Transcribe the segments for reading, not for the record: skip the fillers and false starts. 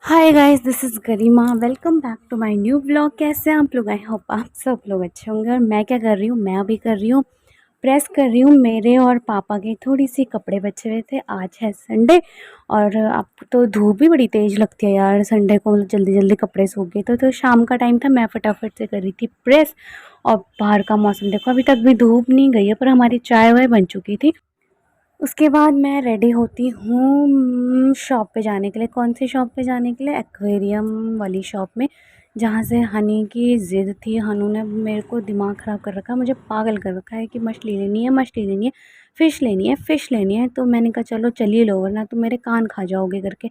Hi guys, this is Garima. Welcome back to my new blog. कैसे हैं आप लोग? आई होप आप सब लोग अच्छे होंगे। और मैं क्या कर रही हूँ, मैं अभी कर रही हूँ प्रेस कर रही हूँ मेरे और पापा के थोड़ी सी कपड़े बचे हुए थे। आज है संडे और अब तो धूप भी बड़ी तेज़ लगती है यार संडे को, मतलब जल्दी जल्दी कपड़े सूख गए। तो शाम का टाइम था, मैं फटाफट से कर रही थी प्रेस। और बाहर का मौसम देखो, अभी तक भी धूप नहीं गई है पर हमारी चाय वाय बन चुकी थी। उसके बाद मैं रेडी होती हूँ शॉप पे जाने के लिए। कौन सी शॉप पे जाने के लिए? एक्वेरियम वाली शॉप में, जहाँ से हनी की ज़िद थी। हनु ने मेरे को दिमाग ख़राब कर रखा है, मुझे पागल कर रखा है कि मछली लेनी है, मछली लेनी है, फ़िश लेनी है, फ़िश लेनी है। तो मैंने कहा चलो चलिए लो, वरना तो मेरे कान खा जाओगे करके।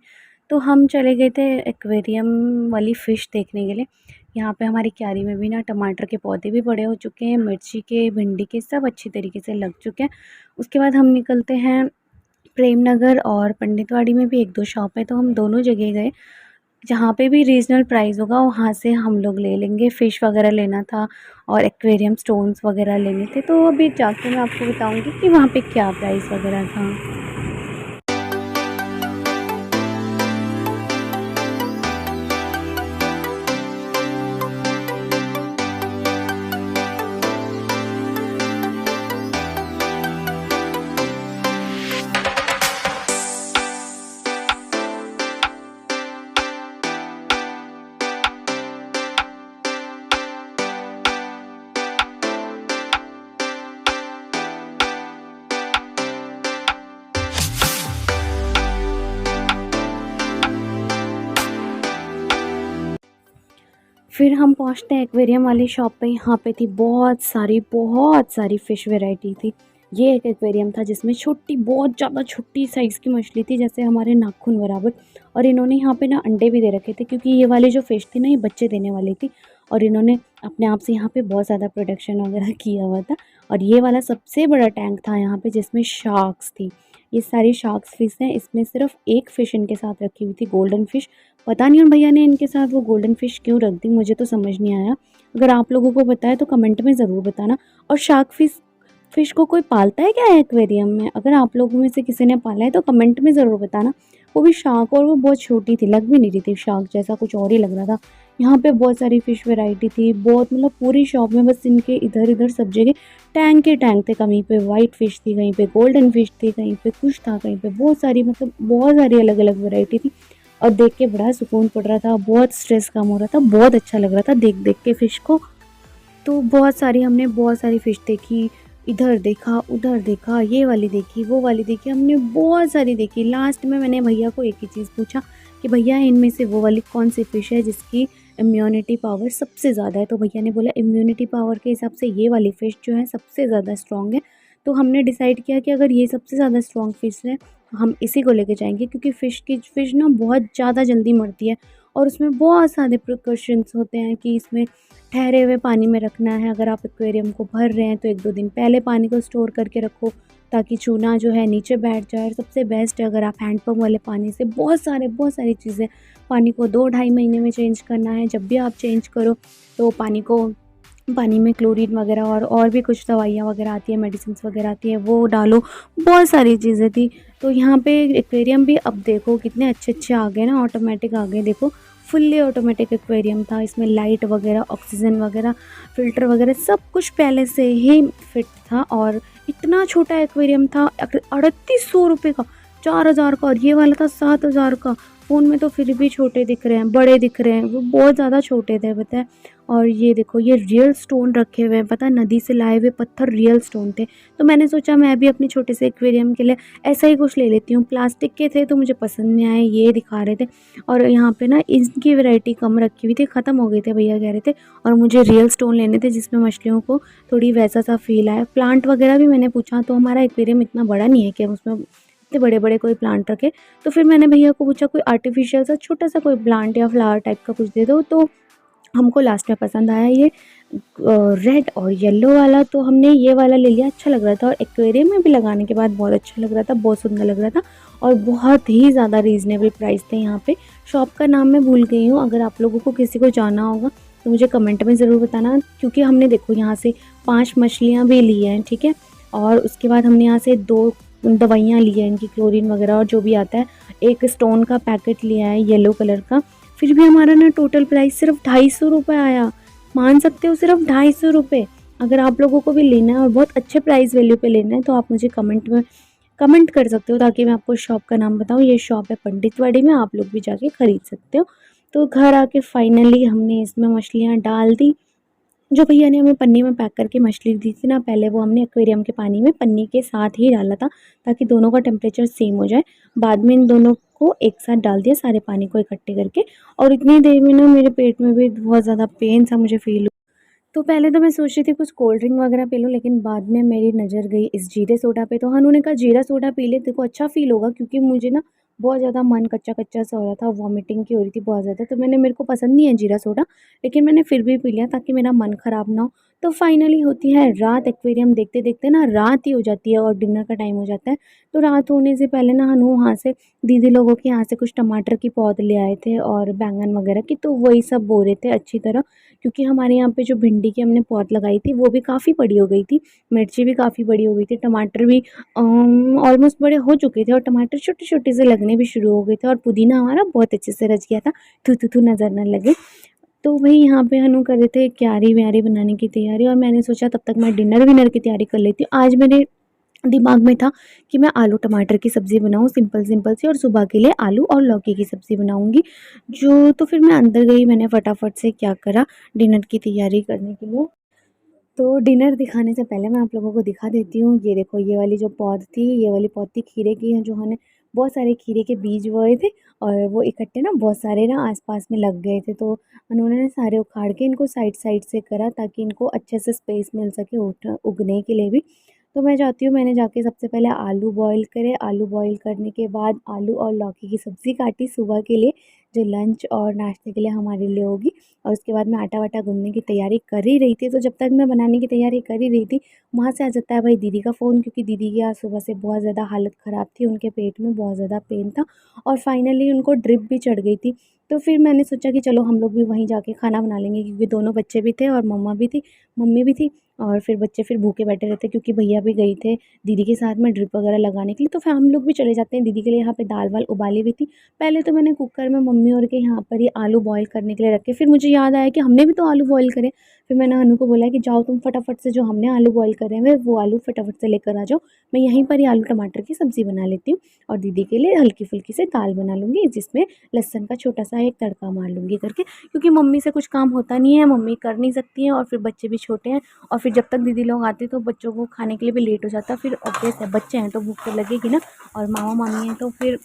तो हम चले गए थे एक्वेरियम वाली फ़िश देखने के लिए। यहाँ पे हमारी क्यारी में भी ना टमाटर के पौधे भी बड़े हो चुके हैं, मिर्ची के, भिंडी के, सब अच्छी तरीके से लग चुके हैं। उसके बाद हम निकलते हैं प्रेम नगर, और पंडितवाड़ी में भी एक दो शॉप है, तो हम दोनों जगह गए। जहाँ पे भी रीजनल प्राइस होगा वहाँ से हम लोग ले लेंगे। फ़िश वगैरह लेना था और एक्वेरियम स्टोन्स वगैरह लेने थे, तो अभी जाके मैं आपको बताऊँगी कि वहाँ पे क्या प्राइस वगैरह था। फिर हम पहुँचते हैं एक्वेरियम वाली शॉप पे। यहाँ पे थी बहुत सारी फ़िश वैरायटी थी। ये एक एक्वेरियम था जिसमें छोटी, बहुत ज़्यादा छोटी साइज़ की मछली थी, जैसे हमारे नाखून बराबर। और इन्होंने यहाँ पे ना अंडे भी दे रखे थे, क्योंकि ये वाली जो फ़िश थी ना ये बच्चे देने वाली थी। और इन्होंने अपने आप से यहाँ पे बहुत ज़्यादा प्रोडक्शन वगैरह किया हुआ था। और ये वाला सबसे बड़ा टैंक था यहाँ पे, जिसमें शार्क्स थी। ये सारी शार्क्स फ़िश हैं। इसमें सिर्फ एक फ़िश इनके साथ रखी हुई थी, गोल्डन फ़िश। पता नहीं उन भैया ने इनके साथ वो गोल्डन फ़िश क्यों रख दी, मुझे तो समझ नहीं आया। अगर आप लोगों को पता है तो कमेंट में ज़रूर बताना। और शार्क फ़िश को कोई पालता है क्या एक्वेरियम में? अगर आप लोगों में से किसी ने पाला है तो कमेंट में ज़रूर बताना। वो भी शार्क, और वो बहुत छोटी थी, लग भी नहीं रही थी शार्क जैसा, कुछ और ही लग रहा था। यहाँ पे बहुत सारी फ़िश वैरायटी थी, बहुत, मतलब पूरी शॉप में बस इनके इधर-इधर सब जगह टैंक के टैंक थे। कहीं पे वाइट फ़िश थी, कहीं पे गोल्डन फ़िश थी, कहीं पे कुछ था, कहीं पे बहुत सारी, मतलब बहुत सारी अलग-अलग वैरायटी थी। और देख के बड़ा सुकून पड़ रहा था, बहुत स्ट्रेस कम हो रहा था, बहुत अच्छा लग रहा था देख-देख के फ़िश को। तो हमने बहुत सारी फ़िश देखी, इधर देखा, उधर देखा, ये वाली देखी, वो वाली देखी, हमने बहुत सारी देखी। लास्ट में मैंने भैया को एक ही चीज़ पूछा कि भैया इनमें से वो वाली कौन सी फ़िश है जिसकी इम्यूनिटी पावर सबसे ज़्यादा है? तो भैया ने बोला इम्यूनिटी पावर के हिसाब से ये वाली फ़िश जो है सबसे ज़्यादा स्ट्रॉन्ग है। तो हमने डिसाइड किया कि अगर ये सबसे ज़्यादा स्ट्रॉन्ग फ़िश है तो हम इसी को लेके जाएँगे, क्योंकि फ़िश ना बहुत ज़्यादा जल्दी मरती है। और उसमें बहुत सारे प्रिकॉशंस होते हैं कि इसमें ठहरे हुए पानी में रखना है। अगर आप एक्वेरियम को भर रहे हैं तो 1-2 दिन पहले पानी को स्टोर करके रखो, ताकि चूना जो है नीचे बैठ जाए। और सबसे बेस्ट है अगर आप हैंडपंप वाले पानी से, बहुत सारी चीज़ें, पानी को 2 ढाई महीने में चेंज करना है। जब भी आप चेंज करो तो पानी में क्लोरीन वगैरह और भी कुछ दवाइयाँ वगैरह आती है, मेडिसिन्स वगैरह आती है, वो डालो। बहुत सारी चीज़ें थी। तो यहाँ पे एक्वेरियम भी अब देखो कितने अच्छे आ गए ना, ऑटोमेटिक आ गए। देखो फुल्ली ऑटोमेटिक एक्वेरियम था, इसमें लाइट वगैरह, ऑक्सीजन वगैरह, फ़िल्टर वगैरह सब कुछ पहले से ही फिट था। और इतना छोटा एक्वेरियम था, 3800 रुपये का, 4000 का। और ये वाला था 7000 का। फ़ोन में तो फिर भी छोटे दिख रहे हैं, बड़े दिख रहे हैं, वो बहुत ज़्यादा छोटे थे, पता है। और ये देखो, ये रियल स्टोन रखे हुए हैं, पता है, नदी से लाए हुए पत्थर रियल स्टोन थे। तो मैंने सोचा मैं भी अपने छोटे से एक्वेरियम के लिए ऐसा ही कुछ ले लेती हूँ। प्लास्टिक के थे तो मुझे पसंद नहीं आए, ये दिखा रहे थे। और यहाँ पे ना इनकी वैरायटी कम रखी हुई थी, ख़त्म हो गए थे, भैया कह रहे थे। और मुझे रियल स्टोन लेने थे जिसमें मछलियों को थोड़ी वैसा सा फील आए। प्लांट वगैरह भी मैंने पूछा, तो हमारा एक्वेरियम इतना बड़ा नहीं है कि हम उसमें इतने बड़े-बड़े कोई प्लांट रखें। तो फिर मैंने भैया को पूछा कोई आर्टिफ़िशियल सा छोटा-सा कोई प्लांट या फ्लावर टाइप का कुछ दे दो। तो हमको लास्ट में पसंद आया ये रेड और येलो वाला। तो हमने ये वाला ले लिया, अच्छा लग रहा था। और एक्वेरियम में भी लगाने के बाद बहुत अच्छा लग रहा था, बहुत सुंदर लग रहा था। और बहुत ही ज़्यादा रीज़नेबल प्राइस थे यहाँ पे। शॉप का नाम मैं भूल गई हूँ, अगर आप लोगों को किसी को जाना होगा तो मुझे कमेंट में ज़रूर बताना। क्योंकि हमने देखो यहाँ से 5 मछलियाँ भी ली हैं, ठीक है। और उसके बाद हमने यहाँ से 2 दवाइयाँ ली हैं, इनकी क्लोरीन वगैरह और जो भी आता है। एक स्टोन का पैकेट लिया है येलो कलर का। फिर भी हमारा ना टोटल प्राइस सिर्फ 250 रुपये आया। मान सकते हो सिर्फ 250 रुपये। अगर आप लोगों को भी लेना है और बहुत अच्छे प्राइस वैल्यू पे लेना है तो आप मुझे कमेंट में कमेंट कर सकते हो, ताकि मैं आपको शॉप का नाम बताऊँ। ये शॉप है पंडितवाड़ी में, आप लोग भी जाके ख़रीद सकते हो। तो घर आके फाइनली हमने इसमें मछलियाँ डाल दी। जो भैया ने हमें पन्नी में पैक करके मछली दी थी ना, पहले वो हमने एक्वेरियम के पानी में पन्नी के साथ ही डाला था, ताकि दोनों का टेम्परेचर सेम हो जाए। बाद में इन दोनों को एक साथ डाल दिया, सारे पानी को इकट्ठे करके। और इतनी देर में ना मेरे पेट में भी बहुत ज़्यादा पेन सा मुझे फ़ील हुआ। तो पहले तो मैं सोच रही थी कुछ कोल्ड ड्रिंक वगैरह पी लूँ, लेकिन बाद में मेरी नज़र गई इस जीरे सोडा पे। तो उन्होंने कहा जीरा सोडा पी ले, तेरे को अच्छा फ़ील होगा, क्योंकि मुझे ना बहुत ज़्यादा मन कच्चा-कच्चा सा हो रहा था, वॉमिटिंग की हो रही थी बहुत ज़्यादा। तो मेरे को पसंद नहीं है जीरा सोडा, लेकिन मैंने फिर भी पी लिया ताकि मेरा मन ख़राब ना हो। तो फाइनली होती है रात, एक्वेरियम देखते-देखते ना रात ही हो जाती है और डिनर का टाइम हो जाता है। तो रात होने से पहले ना हनु वहाँ से दीदी लोगों के यहाँ से कुछ टमाटर की पौध ले आए थे और बैंगन वगैरह की, तो वही सब बो रहे थे अच्छी तरह। क्योंकि हमारे यहाँ पे जो भिंडी की हमने पौध लगाई थी वो भी काफ़ी बड़ी हो गई थी, मिर्ची भी काफ़ी बड़ी हो गई थी, टमाटर भी ऑलमोस्ट बड़े हो चुके थे और टमाटर छोटे-छोटे से लगने भी शुरू हो गए थे और पुदीना हमारा बहुत अच्छे से रच गया था, थू-थू-थू नज़र ना लगे। तो वही यहाँ पे हनु कर रहे थे क्यारी-व्यारी बनाने की तैयारी, और मैंने सोचा तब तक मैं डिनर-विनर की तैयारी कर लेती हूँ। आज मेरे दिमाग में था कि मैं आलू टमाटर की सब्ज़ी बनाऊँ सिंपल-सिंपल सी, और सुबह के लिए आलू और लौकी की सब्ज़ी बनाऊँगी। जो तो फिर मैं अंदर गई, मैंने फटाफट से क्या करा, डिनर की तैयारी करने के लिए। तो डिनर दिखाने से पहले मैं आप लोगों को दिखा देती हूँ। ये देखो, ये वाली जो पौध थी, ये वाली पौध थी खीरे की है, जो हमने बहुत सारे खीरे के बीज बोए थे और वो इकट्ठे ना बहुत सारे ना आस-पास में लग गए थे। तो उन्होंने ना सारे उखाड़ के इनको साइड-साइड से करा, ताकि इनको अच्छे से स्पेस मिल सके उगने के लिए भी। तो मैं जाती हूँ, मैंने जाके सबसे पहले आलू बॉयल करे, आलू बॉयल करने के बाद आलू और लौकी की सब्ज़ी काटी सुबह के लिए, जो लंच और नाश्ते के लिए हमारे लिए होगी। और उसके बाद मैं आटा-वाटा गूँथने की तैयारी कर ही रही थी। तो जब तक मैं बनाने की तैयारी कर ही रही थी, वहाँ से आ जाता है भाई दीदी का फ़ोन, क्योंकि दीदी की आज सुबह से बहुत ज़्यादा हालत ख़राब थी, उनके पेट में बहुत ज़्यादा पेन था और फाइनली उनको ड्रिप भी चढ़ गई थी। तो फिर मैंने सोचा कि चलो हम लोग भी वहीं जाके खाना बना लेंगे, क्योंकि दोनों बच्चे भी थे और मम्मी भी थी, और फिर बच्चे फिर भूखे बैठे रहते, क्योंकि भैया भी गए थे दीदी के साथ में ड्रिप वगैरह लगाने के लिए। तो फिर हम लोग भी चले जाते हैं। दीदी के लिए यहाँ पे दाल-वाल उबाली हुई थी। पहले तो मैंने कुकर में मम्मी और के यहाँ पर ही आलू बॉयल करने के लिए रखे, फिर मुझे याद आया कि हमने भी तो आलू बॉयल करे। फिर मैंने अनु को बोला कि जाओ तुम फटाफट से जो हमने आलू बॉयल करे हैं वो आलू फटाफट से लेकर आ जाओ, मैं यहीं पर ही आलू टमाटर की सब्ज़ी बना लेती हूँ और दीदी के लिए हल्की-फुल्की से दाल बना लूँगी, जिसमें लहसुन का छोटा-सा एक तड़का मार लूँगी करके, क्योंकि मम्मी से कुछ काम होता नहीं है, मम्मी कर नहीं सकती हैं और फिर बच्चे भी छोटे हैं, और फिर जब तक दीदी लोग आते तो बच्चों को खाने के लिए भी लेट हो जाता। फिर ऑब्वियस है, बच्चे हैं तो भूख तो लगेगी ना, और मामा-मामी हैं तो फिर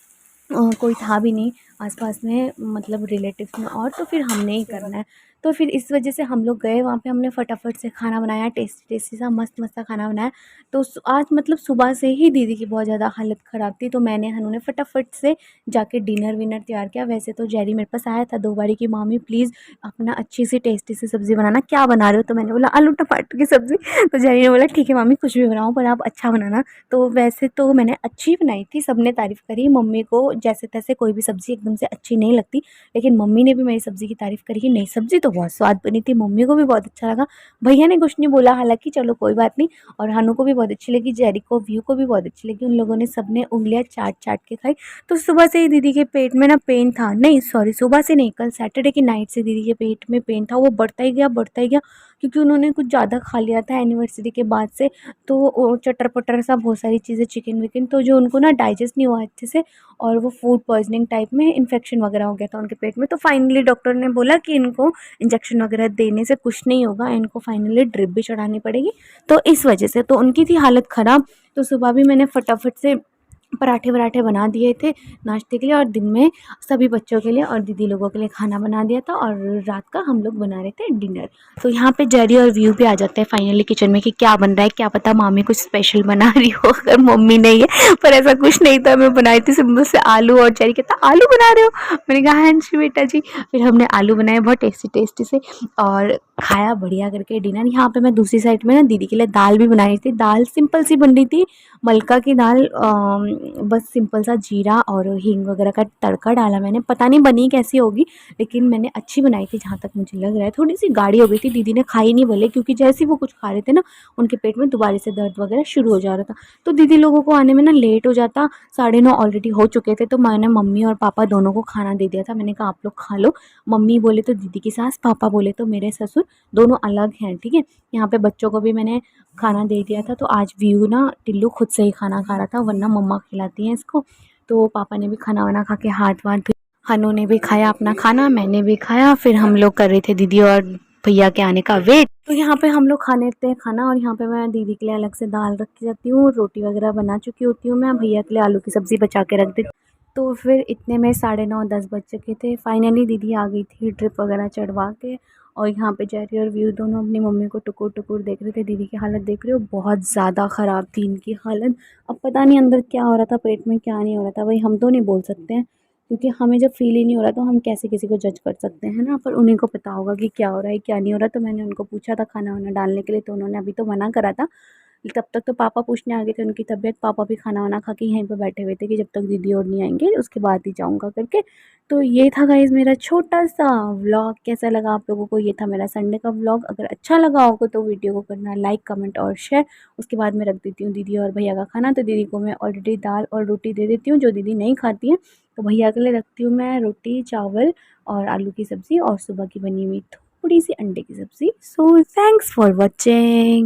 कोई था भी नहीं आस-पास में, मतलब रिलेटिव्स में, और तो फिर हमने ही करना है। तो फिर इस वजह से हम लोग गए वहाँ पे, हमने फटाफट से खाना बनाया, टेस्टी-टेस्टी सा मस्त-मस्त सा खाना बनाया। तो आज मतलब सुबह से ही दीदी की बहुत ज़्यादा हालत ख़राब थी, तो मैंने हनु ने फटाफट से जाके डिनर-विनर तैयार किया। वैसे तो जेरी मेरे पास आया था 2 बारी कि मामी प्लीज़ अपना अच्छी सी टेस्टी सी सब्ज़ी बनाना, क्या बना रहे हो? तो मैंने बोला आलू टमाटर की सब्ज़ी। तो जेरी ने बोला ठीक है मामी, कुछ भी बनाओ पर आप अच्छा बनाना। तो वैसे तो मैंने अच्छी बनाई थी, सबने तारीफ़ करी। मम्मी को जैसे-तैसे कोई भी सब्ज़ी एकदम से अच्छी नहीं लगती, लेकिन मम्मी ने भी मेरी सब्ज़ी की तारीफ़ करी कि नहीं सब्ज़ी तो बहुत स्वाद बनी थी, मम्मी को भी बहुत अच्छा लगा। भैया ने कुछ नहीं बोला हालाँकि, चलो कोई बात नहीं, और हनु को भी बहुत अच्छी लगी, जेरी को, व्यू को भी बहुत अच्छी लगी। उन लोगों ने सबने उँगलियाँ चाट-चाट के खाई। तो सुबह से ही दीदी के पेट में ना पेन था, नहीं सॉरी सुबह से नहीं, कल सैटरडे की नाइट से दीदी के पेट में पेन था, वो बढ़ता ही गया, क्योंकि उन्होंने कुछ ज़्यादा खा लिया था एनिवर्सरी के बाद से। तो वो चटर-पटर सा बहुत सारी चीज़ें, चिकन-विकन, तो जो उनको ना डाइजेस्ट नहीं हुआ अच्छे से, और वो फूड पॉइज़निंग टाइप में इन्फेक्शन वगैरह हो गया था उनके पेट में। तो फाइनली डॉक्टर ने बोला कि इनको इंजेक्शन वगैरह देने से कुछ नहीं होगा, इनको फाइनली ड्रिप भी चढ़ानी पड़ेगी। तो इस वजह से तो उनकी थी हालत ख़राब। तो सुबह भी मैंने फटाफट से पराठे-वराठे बना दिए थे नाश्ते के लिए, और दिन में सभी बच्चों के लिए और दीदी लोगों के लिए खाना बना दिया था, और रात का हम लोग बना रहे थे डिनर। तो यहाँ पे जेरी और व्यू भी आ जाते हैं फाइनली किचन में कि क्या बन रहा है, क्या पता मामी कुछ स्पेशल बना रही हो अगर मम्मी नहीं है, पर ऐसा कुछ नहीं था, मैं बनाई थी सिंपल से आलू। और जेरी कहता आलू बना रहे हो? मैंने कहा हाँ जी बेटा जी। फिर हमने आलू बनाए बहुत टेस्टी से, और खाया बढ़िया करके डिनर। यहाँ पे मैं दूसरी साइड में ना दीदी के लिए दाल भी बनाई थी। दाल सिंपल सी बन रही थी, मलका की दाल। बस सिंपल सा जीरा और हींग वगैरह का तड़का डाला मैंने। पता नहीं बनी कैसी होगी, लेकिन मैंने अच्छी बनाई थी जहाँ तक मुझे लग रहा है। थोड़ी सी गाढ़ी हो गई थी, दीदी ने खाई नहीं बोले, क्योंकि जैसे ही वो कुछ खा रहे थे ना उनके पेट में दोबारा से दर्द वगैरह शुरू हो जा रहा था। तो दीदी लोगों को आने में ना लेट हो जाता, 9:30 ऑलरेडी हो चुके थे। तो मैंने मम्मी और पापा दोनों को खाना दे दिया था। मैंने कहा आप लोग खा लो। मम्मी बोले तो दीदी की सास, पापा बोले तो मेरे ससुर, दोनों अलग हैं, ठीक है। यहाँ पे बच्चों को भी मैंने खाना दे दिया था। तो आज व्यू ना टिल्लू खुद से ही खाना खा रहा था, वरना मम्मा खिलाती हैं इसको। तो पापा ने भी खाना वाना खा के हाथ वाथ धोए। हनु ने भी खाया अपना खाना, मैंने भी खाया। फिर हम लोग कर रहे थे दीदी और भैया के आने का वेट। तो यहाँ पे हम लोग खा लेते हैं खाना, और यहाँ पे मैं दीदी के लिए अलग से दाल रखी जाती हूँ, रोटी वगैरह बना चुकी होती हूँ मैं। भैया के लिए आलू की सब्ज़ी बचा के रख देती। तो फिर इतने में 9:30 10 बज चुके थे। फाइनली दीदी आ गई थी ड्रिप वगैरह चढ़वा के। और यहाँ पे जेरी और व्यू दोनों अपनी मम्मी को टुकुर टुकुर देख रहे थे। दीदी की हालत देख रहे हो, बहुत ज़्यादा ख़राब थी इनकी हालत। अब पता नहीं अंदर क्या हो रहा था, पेट में क्या नहीं हो रहा था, भाई हम तो नहीं बोल सकते हैं, क्योंकि हमें जब फील ही नहीं हो रहा तो हम कैसे किसी को जज कर सकते हैं ना। पर उन्हीं को पता होगा कि क्या हो रहा है क्या नहीं हो रहा। तो मैंने उनको पूछा था खाना वाना डालने के लिए, तो उन्होंने अभी तो मना करा था। तब तक तो पापा पूछने आ गए थे उनकी तबीयत। पापा भी खाना वाना खा के यहीं पे बैठे हुए थे कि जब तक दीदी और नहीं आएंगे उसके बाद ही जाऊंगा करके। तो ये था गाइज मेरा छोटा सा व्लॉग। कैसा लगा आप लोगों को? ये था मेरा संडे का व्लॉग। अगर अच्छा लगा होगा तो वीडियो को करना लाइक कमेंट और शेयर। उसके बाद मैं रख देती हूँ दीदी और भैया का खाना। तो दीदी को मैं ऑलरेडी दाल और रोटी दे देती हूँ, जो दीदी नहीं खाती हैं। तो भैया के लिए रखती हूँ मैं रोटी चावल और आलू की सब्ज़ी, और सुबह की बनी हुई थोड़ी सी अंडे की सब्ज़ी। So thanks for watching.